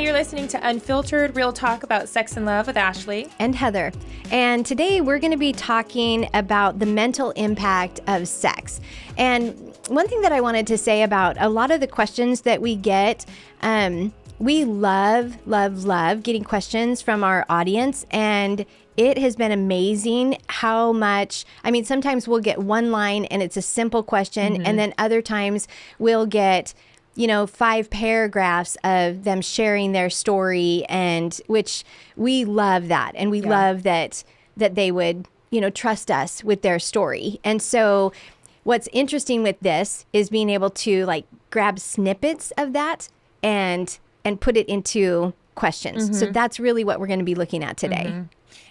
you're listening to Unfiltered, real talk about sex and love with Ashley and Heather. And today we're going to be talking about the mental impact of sex. And one thing that I wanted to say about a lot of the questions that we get, we love getting questions from our audience, and it has been amazing how much, sometimes we'll get one line and it's a simple question, and then other times we'll get 5 paragraphs of them sharing their story, and which we love that. And we love that they would, trust us with their story. And so what's interesting with this is being able to grab snippets of that and put it into questions. So that's really what we're going to be looking at today.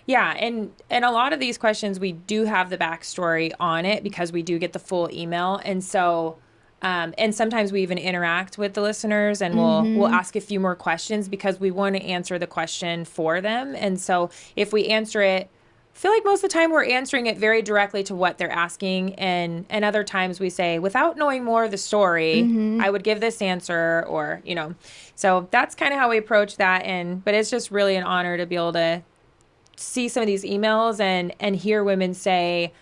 Yeah, and a lot of these questions, we do have the backstory on it because we do get the full email. And so, and sometimes we even interact with the listeners, and we'll ask a few more questions because we want to answer the question for them. And so if we answer it, I feel like most of the time we're answering it very directly to what they're asking. And other times we say, without knowing more of the story, I would give this answer, or, so that's kind of how we approach that. But it's just really an honor to be able to see some of these emails and hear women say,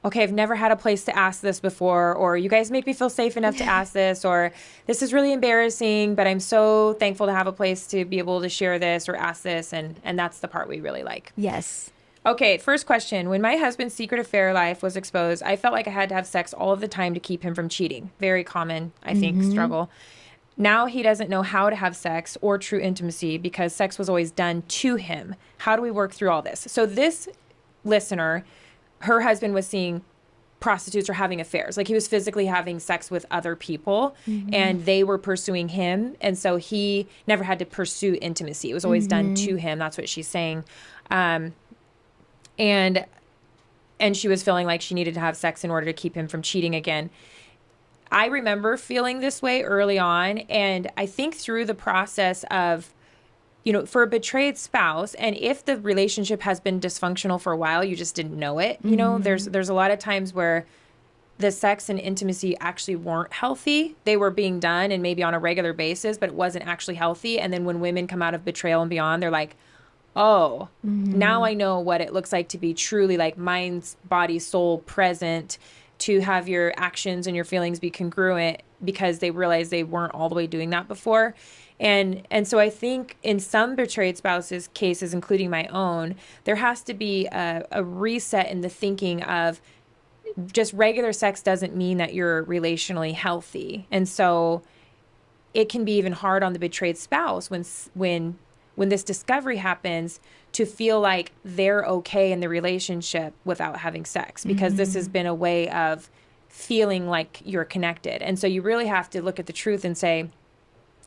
okay, I've never had a place to ask this before, or you guys make me feel safe enough to ask this, or this is really embarrassing, but I'm so thankful to have a place to be able to share this or ask this. And that's the part we really like. Yes. Okay, first question. When my husband's secret affair life was exposed, I felt like I had to have sex all of the time to keep him from cheating. Very common, I think, struggle. Now he doesn't know how to have sex or true intimacy because sex was always done to him. How do we work through all this? So this listener, her husband was seeing prostitutes or having affairs. Like, he was physically having sex with other people, and they were pursuing him. And so he never had to pursue intimacy. It was always done to him. That's what she's saying. And she was feeling like she needed to have sex in order to keep him from cheating again. I remember feeling this way early on. And I think through the process of, for a betrayed spouse, and if the relationship has been dysfunctional for a while, you just didn't know it. There's a lot of times where the sex and intimacy actually weren't healthy. They were being done and maybe on a regular basis, but it wasn't actually healthy. And then when women come out of betrayal and beyond, they're like, oh, now I know what it looks like to be truly like mind, body, soul present, to have your actions and your feelings be congruent, because they realize they weren't all the way doing that before. And so I think in some betrayed spouses cases, including my own, there has to be a reset in the thinking of just regular sex doesn't mean that you're relationally healthy. And so it can be even hard on the betrayed spouse when this discovery happens to feel like they're okay in the relationship without having sex, because this has been a way of feeling like you're connected. And so you really have to look at the truth and say,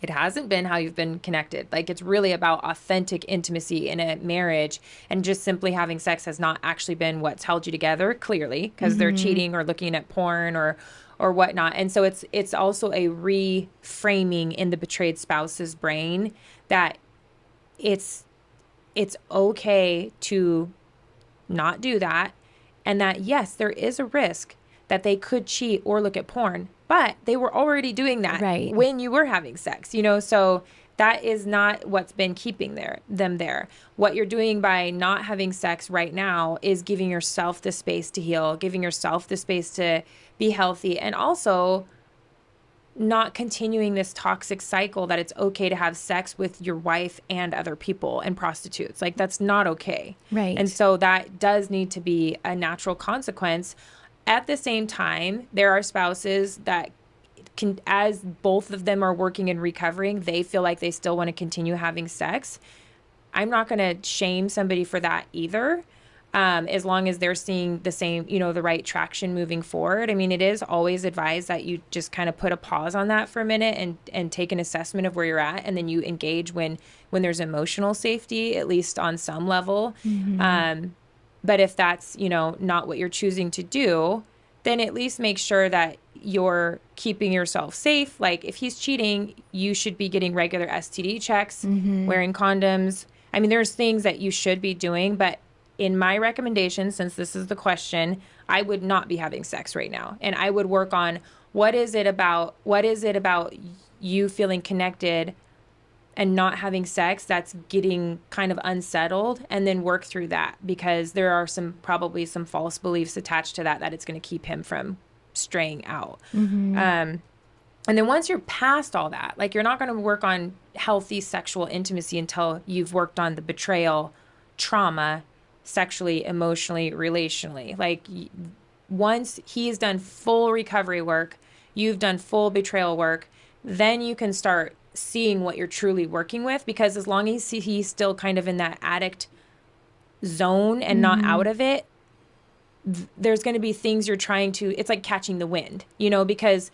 it hasn't been how you've been connected. Like, it's really about authentic intimacy in a marriage, and just simply having sex has not actually been what's held you together, clearly, because they're cheating or looking at porn or whatnot. And so it's also a reframing in the betrayed spouse's brain that it's okay to not do that, and that, yes, there is a risk that they could cheat or look at porn, but they were already doing that when you were having sex, so that is not what's been keeping them there. What you're doing by not having sex right now is giving yourself the space to heal, giving yourself the space to be healthy, and also not continuing this toxic cycle that it's okay to have sex with your wife and other people and prostitutes. Like, that's not okay. Right. And so that does need to be a natural consequence. At the same time, there are spouses that can, as both of them are working and recovering, they feel like they still want to continue having sex. I'm not going to shame somebody for that either. As long as they're seeing the same, the right traction moving forward. I mean, it is always advised that you just kind of put a pause on that for a minute and take an assessment of where you're at. And then you engage when there's emotional safety, at least on some level. But if that's, not what you're choosing to do, then at least make sure that you're keeping yourself safe. Like, if he's cheating, you should be getting regular STD checks, wearing condoms. I mean, there's things that you should be doing, but in my recommendation, since this is the question, I would not be having sex right now. And I would work on what is it about you feeling connected and not having sex that's getting kind of unsettled, and then work through that, because there are probably some false beliefs attached to that it's going to keep him from straying out. And then once you're past all that, like, you're not going to work on healthy sexual intimacy until you've worked on the betrayal trauma, sexually, emotionally, relationally. Like, once he's done full recovery work, you've done full betrayal work, then you can start seeing what you're truly working with. Because as long as he's still kind of in that addict zone and not out of it, there's going to be things you're trying to, it's like catching the wind, because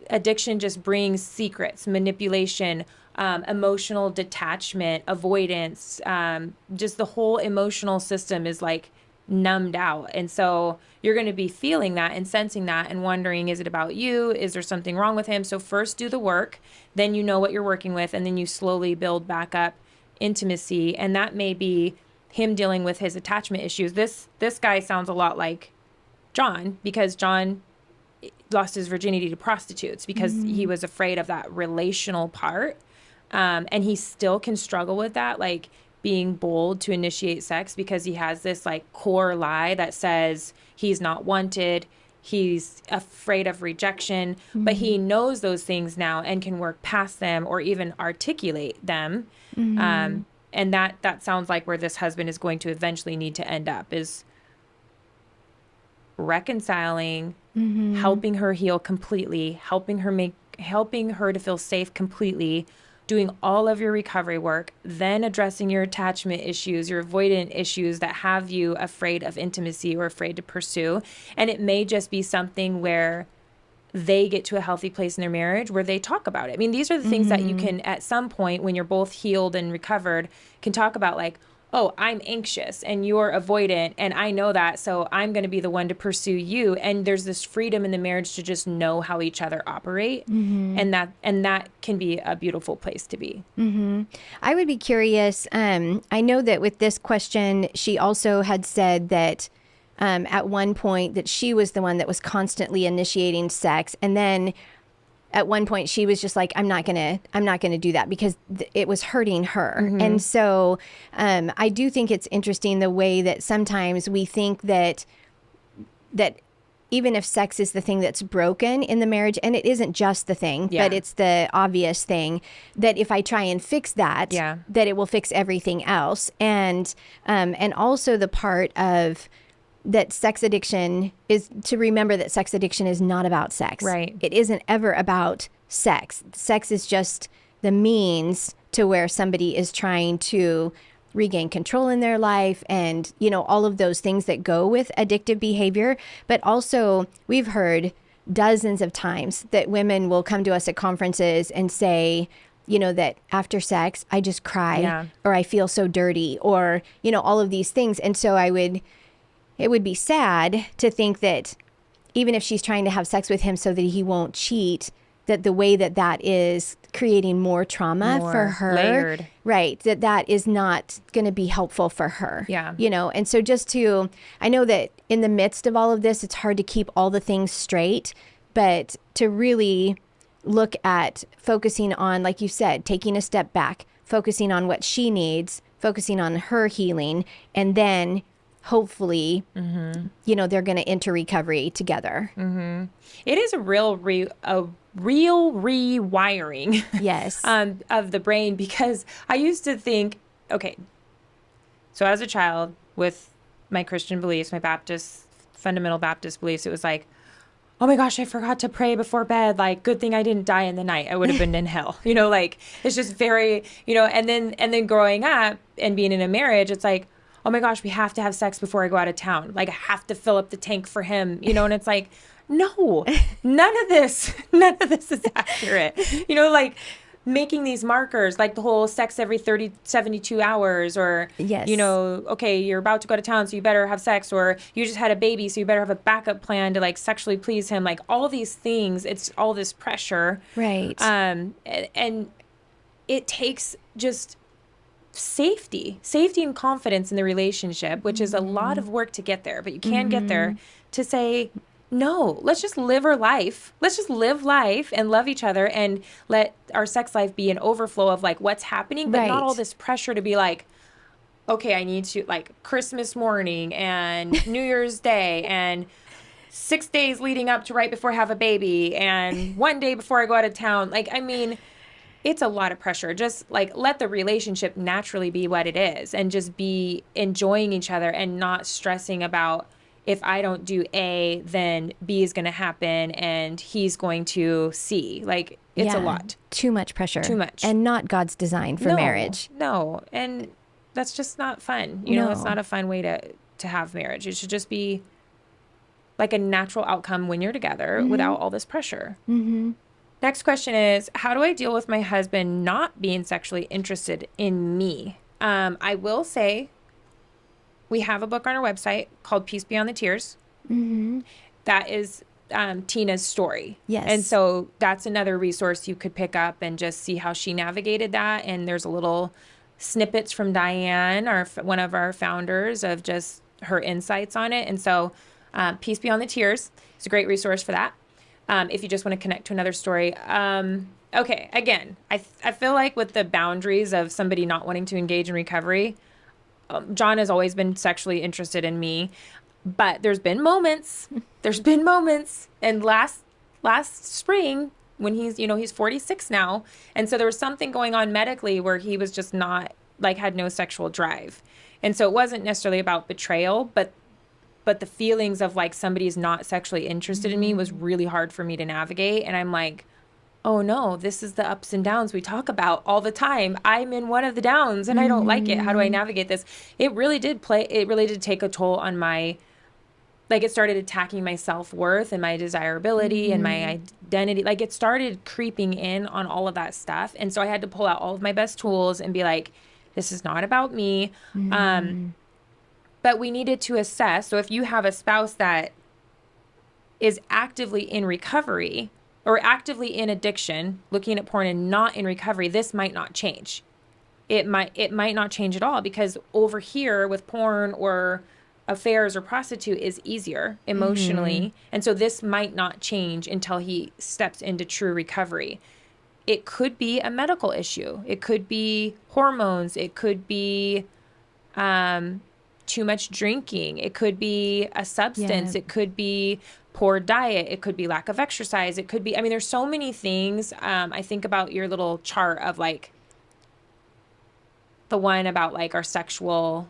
addiction just brings secrets, manipulation, emotional detachment, avoidance. Just the whole emotional system is like numbed out. And so you're going to be feeling that and sensing that and wondering, is it about you? Is there something wrong with him? So first do the work, then you know what you're working with, and then you slowly build back up intimacy. And that may be him dealing with his attachment issues. This guy sounds a lot like John, because John lost his virginity to prostitutes because he was afraid of that relational part. And he still can struggle with that, like being bold to initiate sex, because he has this like core lie that says he's not wanted, he's afraid of rejection, but he knows those things now and can work past them or even articulate them. And that sounds like where this husband is going to eventually need to end up, is reconciling, helping her heal completely, helping her to feel safe completely, doing all of your recovery work, then addressing your attachment issues, your avoidant issues that have you afraid of intimacy or afraid to pursue. And it may just be something where they get to a healthy place in their marriage where they talk about it. I mean, these are the things that you can, at some point when you're both healed and recovered, can talk about, like, oh, I'm anxious and you're avoidant, and I know that, so I'm going to be the one to pursue you. And there's this freedom in the marriage to just know how each other operate. And that can be a beautiful place to be. I would be curious. I know that with this question, she also had said that at one point that she was the one that was constantly initiating sex. And then at one point she was just like, I'm not gonna do that because it was hurting her. And so I do think it's interesting the way that sometimes we think that even if sex is the thing that's broken in the marriage, and it isn't just the thing, but it's the obvious thing, that if I try and fix that, that it will fix everything else. And also the part of that sex addiction is to remember that sex addiction is not about sex. Right. It isn't ever about sex. Sex is just the means to where somebody is trying to regain control in their life and, all of those things that go with addictive behavior. But also we've heard dozens of times that women will come to us at conferences and say, that after sex, I just cry or I feel so dirty or, all of these things. And so it would be sad to think that even if she's trying to have sex with him so that he won't cheat, that the way that is creating more trauma for her, layered. Right, that is not going to be helpful for her. Yeah. And so I know that in the midst of all of this, it's hard to keep all the things straight, but to really look at focusing on, like you said, taking a step back, focusing on what she needs, focusing on her healing, and then hopefully, they're going to enter recovery together. It is a real rewiring Yes. of the brain, because I used to think, okay, so as a child with my Christian beliefs, my fundamental Baptist beliefs, it was like, oh my gosh, I forgot to pray before bed. Like, good thing I didn't die in the night. I would have been in hell. Like, it's just very, and then growing up and being in a marriage, it's like, oh my gosh, we have to have sex before I go out of town. Like, I have to fill up the tank for him, and it's like, no, none of this is accurate. Like making these markers, like the whole sex every 72 hours, or, yes. Okay, you're about to go to town, so you better have sex, or you just had a baby, so you better have a backup plan to like sexually please him. Like all these things, it's all this pressure. Right. And it takes just safety and confidence in the relationship, which is a lot of work to get there, but you can get there, to say, No, let's just live our life. Let's just live life and love each other and let our sex life be an overflow of like what's happening, but not all Right. this pressure to be like, okay, I need to like Christmas morning and New Year's Day and 6 days leading up to right before I have a baby and one day before I go out of town. Like, I mean, it's a lot of pressure. Just like let the relationship naturally be what it is and just be enjoying each other and not stressing about if I don't do A, then B is going to happen and he's going to C. Like it's a Yeah. lot. Too much pressure. Too much. And not God's design for No, marriage. no. And that's just not fun. It's No. not a fun way to have marriage. It should just be like a natural outcome when you're together without all this pressure. Mm-hmm. Next question is, how do I deal with my husband not being sexually interested in me? I will say we have a book on our website called Peace Beyond the Tears. Mm-hmm. That is Tina's story. Yes. And so that's another resource you could pick up and just see how she navigated that. And there's a little snippets from Diane, one of our founders, of just her insights on it. And so Peace Beyond the Tears is a great resource for that. If you just want to connect to another story. Okay, again, I feel like with the boundaries of somebody not wanting to engage in recovery, John has always been sexually interested in me, but there's been moments. And last spring when he's 46 now, and so there was something going on medically where he was just not like had no sexual drive, and so it wasn't necessarily about betrayal, but the feelings of like somebody's not sexually interested in me was really hard for me to navigate. And I'm like, oh no, this is the ups and downs we talk about all the time. I'm in one of the downs and I don't like it. How do I navigate this? It really did take a toll on like it started attacking my self-worth and my desirability and my identity. Like it started creeping in on all of that stuff. And so I had to pull out all of my best tools and be like, this is not about me. But we needed to assess. So if you have a spouse that is actively in recovery or actively in addiction, looking at porn and not in recovery, this might not change. It might not change at all, because over here with porn or affairs or prostitute is easier emotionally. And so this might not change until he steps into true recovery. It could be a medical issue. It could be hormones. It could be too much drinking. It could be a substance. Yeah. It could be poor diet. It could be lack of exercise. It could be, I mean, there's so many things. I think about your little chart of like the one about like our sexual,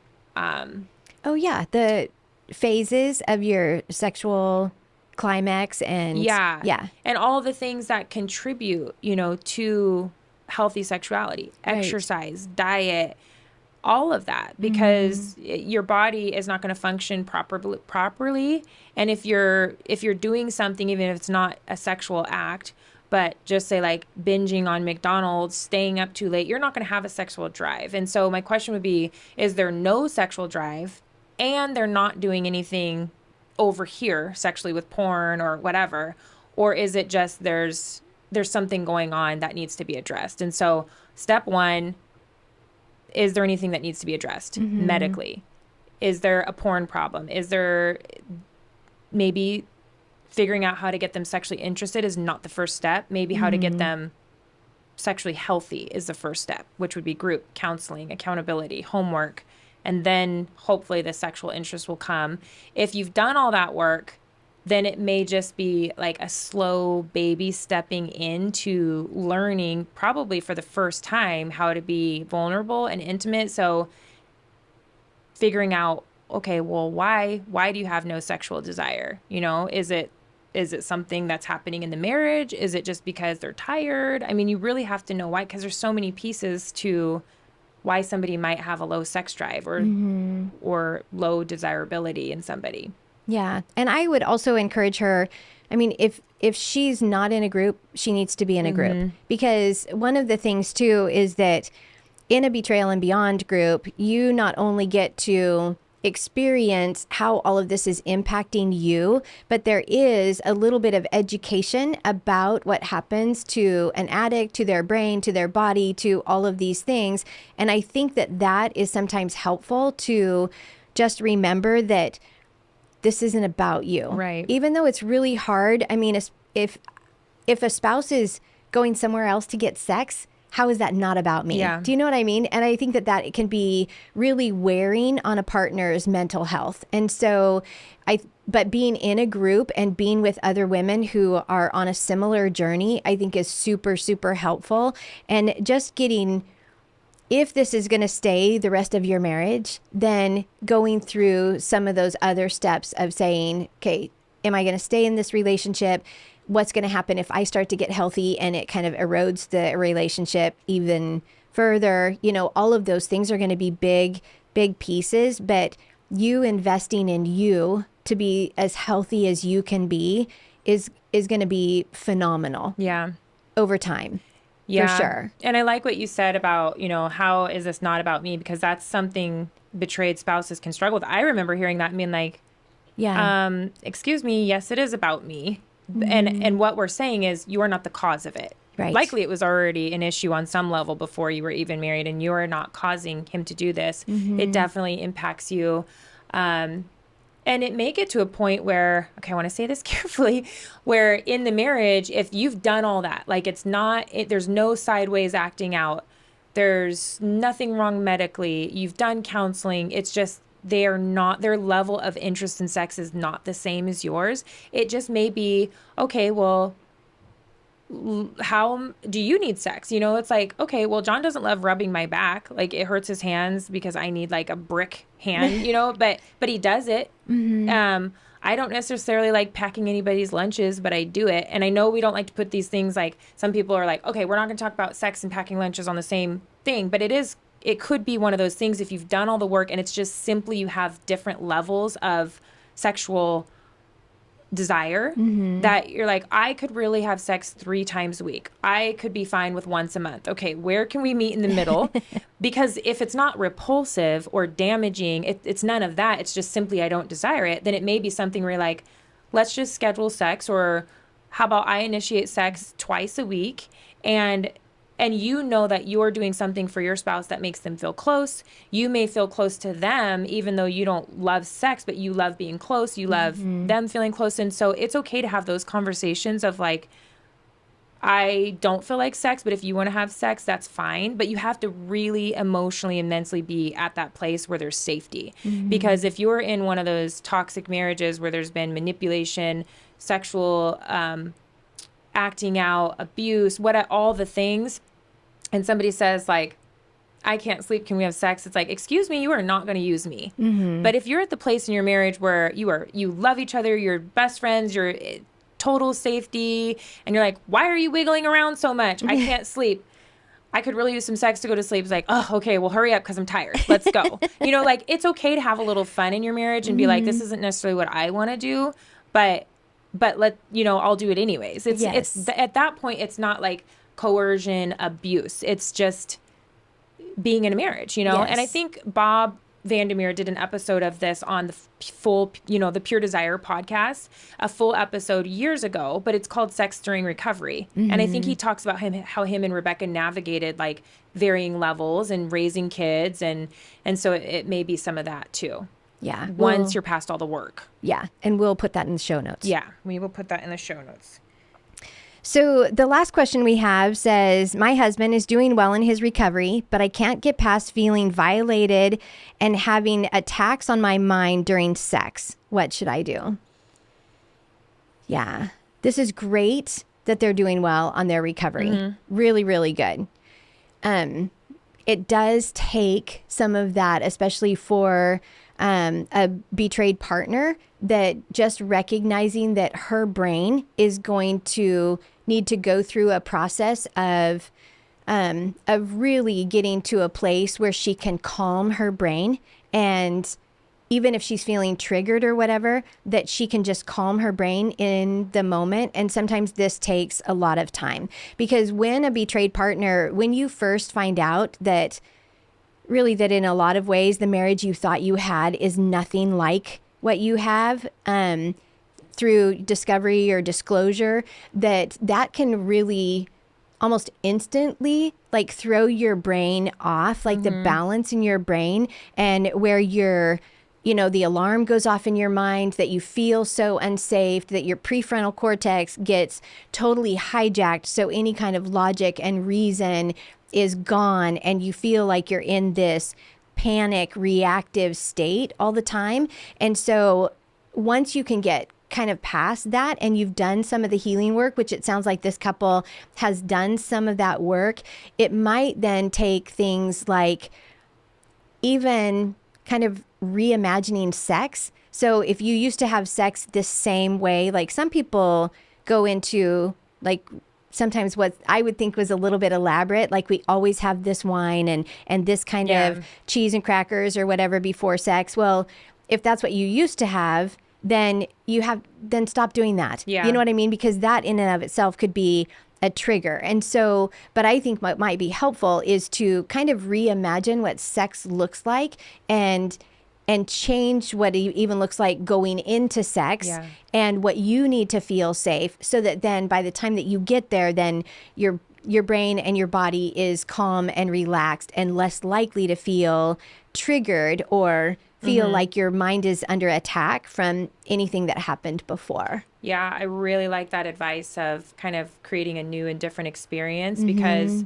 Oh, yeah. The phases of your sexual climax and yeah. And all the things that contribute, to healthy sexuality, Right. exercise, diet, all of that, because your body is not going to function properly. And if you're doing something, even if it's not a sexual act, but just say like binging on McDonald's, staying up too late, you're not going to have a sexual drive. And so my question would be, is there no sexual drive and they're not doing anything over here sexually with porn or whatever? Or is it just there's something going on that needs to be addressed? And so step one, is there anything that needs to be addressed medically? Is there a porn problem? Is there maybe figuring out how to get them sexually interested is not the first step. Maybe how to get them sexually healthy is the first step, which would be group counseling, accountability, homework, and then hopefully the sexual interest will come. If you've done all that work, then it may just be like a slow baby stepping into learning, probably for the first time, how to be vulnerable and intimate. So figuring out, okay, well, why do you have no sexual desire? Is it something that's happening in the marriage? Is it just because they're tired? I mean, you really have to know why, because there's so many pieces to why somebody might have a low sex drive or low desirability in somebody. Yeah. And I would also encourage her. I mean, if she's not in a group, she needs to be in a group, because one of the things too is that in a Betrayal and Beyond group, you not only get to experience how all of this is impacting you, but there is a little bit of education about what happens to an addict, to their brain, to their body, to all of these things. And I think that is sometimes helpful to just remember that this isn't about you. Right. Even though it's really hard. I mean, if a spouse is going somewhere else to get sex, how is that not about me? Yeah. Do you know what I mean? And I think that it can be really wearing on a partner's mental health. And so but being in a group and being with other women who are on a similar journey, I think is super, super helpful. And just getting, if this is going to stay the rest of your marriage, then going through some of those other steps of saying, okay, am I going to stay in this relationship? What's going to happen if I start to get healthy and it kind of erodes the relationship even further? You know, all of those things are going to be big, big pieces, but you investing in you to be as healthy as you can be is going to be phenomenal. Yeah. Over time. Yeah. For sure. And I like what you said about, how is this not about me? Because that's something betrayed spouses can struggle with. I remember hearing that and being like, yeah, excuse me, yes, it is about me. And what we're saying is you are not the cause of it. Right. Likely it was already an issue on some level before you were even married, and you are not causing him to do this. It definitely impacts you. And it may get to a point where, okay, I want to say this carefully, where in the marriage, if you've done all that, like there's no sideways acting out, there's nothing wrong medically, you've done counseling, it's just their level of interest in sex is not the same as yours. It just may be, okay, well, how do you need sex? It's like, okay, well, John doesn't love rubbing my back. Like, it hurts his hands because I need like a brick hand, but he does it. I don't necessarily like packing anybody's lunches, but I do it. And I know we don't like to put these things, like some people are like, okay, we're not going to talk about sex and packing lunches on the same thing, but it could be one of those things if you've done all the work and it's just simply you have different levels of sexual desire that you're like, I could really have sex 3 times a week. I could be fine with once a month. Okay, where can we meet in the middle? Because if it's not repulsive or damaging, it's none of that. It's just simply I don't desire it. Then it may be something where you're like, let's just schedule sex, or how about I initiate sex twice a week, and you know that you're doing something for your spouse that makes them feel close. You may feel close to them, even though you don't love sex, but you love being close. You love them feeling close. And so it's okay to have those conversations of like, I don't feel like sex, but if you want to have sex, that's fine. But you have to really emotionally and mentally be at that place where there's safety. Because if you're in one of those toxic marriages where there's been manipulation, sexual acting out, abuse, all the things, and somebody says like, I can't sleep, can we have sex? It's like, excuse me, you are not going to use me. But if you're at the place in your marriage where you love each other, you're best friends, you're total safety, and you're like, why are you wiggling around so much? I can't sleep. I could really use some sex to go to sleep. It's like, oh, okay, well, hurry up because I'm tired. Let's go. Like, it's okay to have a little fun in your marriage and be like, this isn't necessarily what I want to do, but I'll do it anyways. It's at that point, it's not like coercion, abuse. It's just being in a marriage, Yes. And I think Bob Vandermeer did an episode of this on the full, the Pure Desire podcast, a full episode years ago, but it's called Sex During Recovery. And I think he talks about how him and Rebecca navigated like varying levels and raising kids. And so it may be some of that too. Yeah. Once you're past all the work. Yeah. And we'll put that in the show notes. Yeah. We will put that in the show notes. So the last question we have says, my husband is doing well in his recovery, but I can't get past feeling violated and having attacks on my mind during sex. What should I do? Yeah, this is great that they're doing well on their recovery. Really, really good. It does take some of that, especially for a betrayed partner, that just recognizing that her brain is going to need to go through a process of really getting to a place where she can calm her brain. And even if she's feeling triggered or whatever, that she can just calm her brain in the moment. And sometimes this takes a lot of time, because when a betrayed partner, when you first find out that really that in a lot of ways, the marriage you thought you had is nothing like what you have, through discovery or disclosure, that can really almost instantly like throw your brain off, like the balance in your brain, and where you're the alarm goes off in your mind, that you feel so unsafe, that your prefrontal cortex gets totally hijacked. So any kind of logic and reason is gone, and you feel like you're in this panic reactive state all the time. And so once you can get kind of past that and you've done some of the healing work, which it sounds like this couple has done some of that work, it might then take things like even kind of reimagining sex. So if you used to have sex the same way, like some people go into like sometimes what I would think was a little bit elaborate, like we always have this wine and this kind of cheese and crackers or whatever before sex. Well, if that's what you used to have, then stop doing that. Yeah. You know what I mean? Because that in and of itself could be a trigger. And so, but I think what might be helpful is to kind of reimagine what sex looks like and change what it even looks like going into sex and what you need to feel safe, so that then by the time that you get there, then your brain and your body is calm and relaxed and less likely to feel triggered or feel like your mind is under attack from anything that happened before. Yeah, I really like that advice of kind of creating a new and different experience, because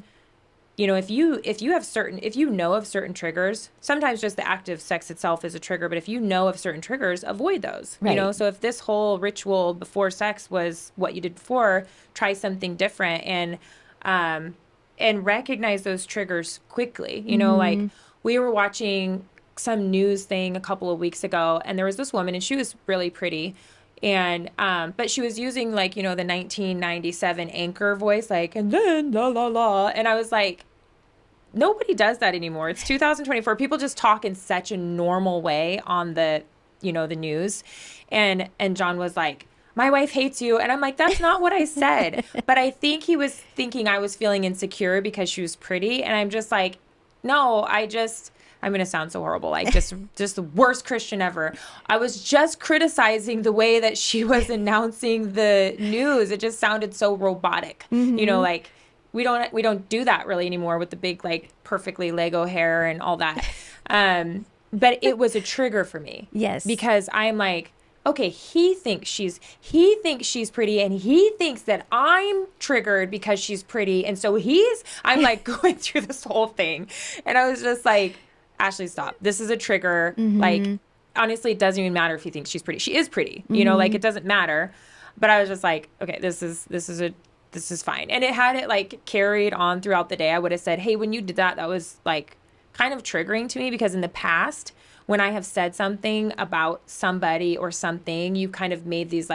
if you know of certain triggers, sometimes just the act of sex itself is a trigger, but if you know of certain triggers, avoid those. Right. So if this whole ritual before sex was what you did before, try something different and recognize those triggers quickly. Like we were watching some news thing a couple of weeks ago, and there was this woman, and she was really pretty, and but she was using the 1997 anchor voice, and then la la la, and I was like, nobody does that anymore. It's 2024. People just talk in such a normal way on the the news, and John was like, my wife hates you, and I'm like, that's not what I said. But I think he was thinking I was feeling insecure because she was pretty, and I'm just like, no, I'm going to sound so horrible, like just the worst Christian ever. I was just criticizing the way that she was announcing the news. It just sounded so robotic. Like we don't do that really anymore with the big, perfectly Lego hair and all that. But it was a trigger for me. Yes. Because I'm like, okay, he thinks she's pretty, and he thinks that I'm triggered because she's pretty. And so I'm like going through this whole thing. And I was just like, Ashley, stop. This is a trigger. Like, honestly, it doesn't even matter if he thinks she's pretty. She is pretty, it doesn't matter. But I was just like, okay, this is fine. And it had it carried on throughout the day. I would have said, hey, when you did that was kind of triggering to me, because in the past, when I have said something about somebody or something, you kind of made these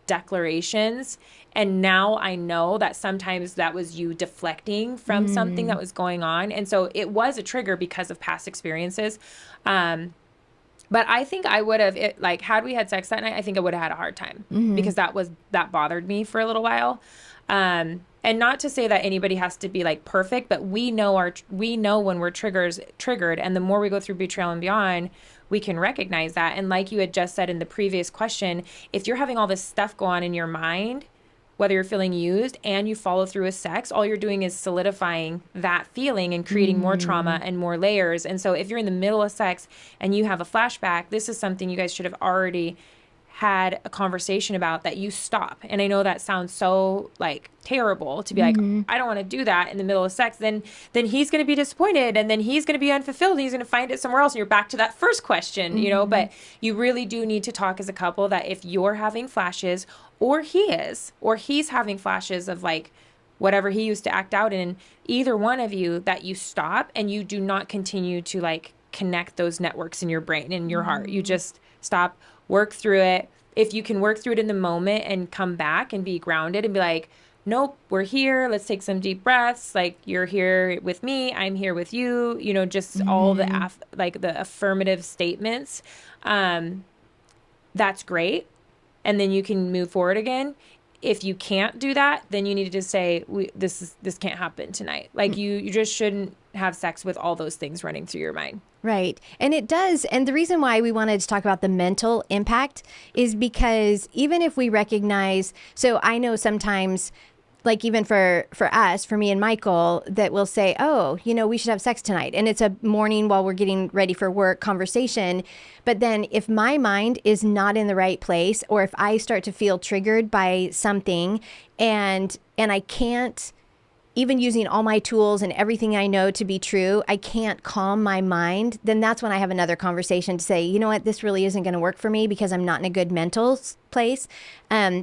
declarations. And now I know that sometimes that was you deflecting from something that was going on. And so it was a trigger because of past experiences. But I think I would have, had we had sex that night, I think I would have had a hard time because that bothered me for a little while. And not to say that anybody has to be perfect, but we know when we're triggered. And the more we go through Betrayal and Beyond, we can recognize that. And like you had just said in the previous question, if you're having all this stuff go on in your mind, whether you're feeling used and you follow through with sex, all you're doing is solidifying that feeling and creating more trauma and more layers. And so if you're in the middle of sex and you have a flashback, this is something you guys should have already had a conversation about, that you stop. And I know that sounds so terrible to be I don't want to do that in the middle of sex. Then he's going to be disappointed, and then he's going to be unfulfilled, and he's going to find it somewhere else. And you're back to that first question, but you really do need to talk as a couple that if you're having flashes, or he's having flashes of whatever he used to act out in, either one of you, that you stop and you do not continue to connect those networks in your brain and your heart. You just stop, work through it. If you can work through it in the moment and come back and be grounded and be like, nope, we're here. Let's take some deep breaths. You're here with me. I'm here with you. Just all the the affirmative statements. That's great. And then you can move forward again. If you can't do that, then you need to just say, this can't happen tonight. You just shouldn't have sex with all those things running through your mind. Right. And it does. And the reason why we wanted to talk about the mental impact is because even if we recognize, so I know sometimes like even for us, for me and Michael, that will say, oh, we should have sex tonight. And it's a morning while we're getting ready for work conversation. But then if my mind is not in the right place, or if I start to feel triggered by something and I can't, even using all my tools and everything I know to be true, I can't calm my mind, then that's when I have another conversation to say, you know what, this really isn't going to work for me because I'm not in a good mental place.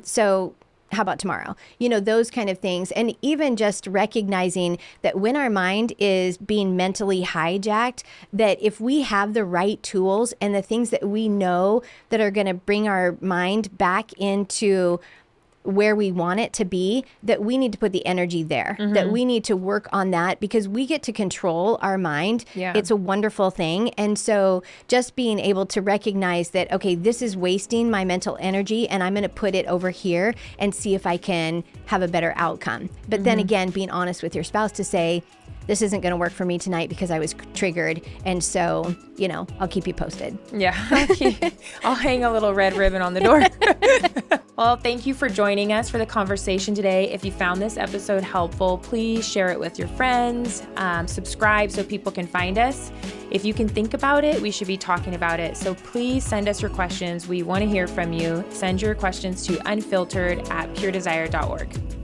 So how about tomorrow? Those kind of things. And even just recognizing that when our mind is being mentally hijacked, that if we have the right tools and the things that we know that are going to bring our mind back into where we want it to be, that we need to put the energy there, that we need to work on that, because we get to control our mind. Yeah. It's a wonderful thing. And so just being able to recognize that, okay, this is wasting my mental energy and I'm going to put it over here and see if I can have a better outcome. But then again, being honest with your spouse to say, this isn't going to work for me tonight because I was triggered. And so, I'll keep you posted. Yeah. I'll hang a little red ribbon on the door. Well, thank you for joining us for the conversation today. If you found this episode helpful, please share it with your friends, subscribe so people can find us. If you can think about it, we should be talking about it. So please send us your questions. We want to hear from you. Send your questions to unfiltered@puredesire.org.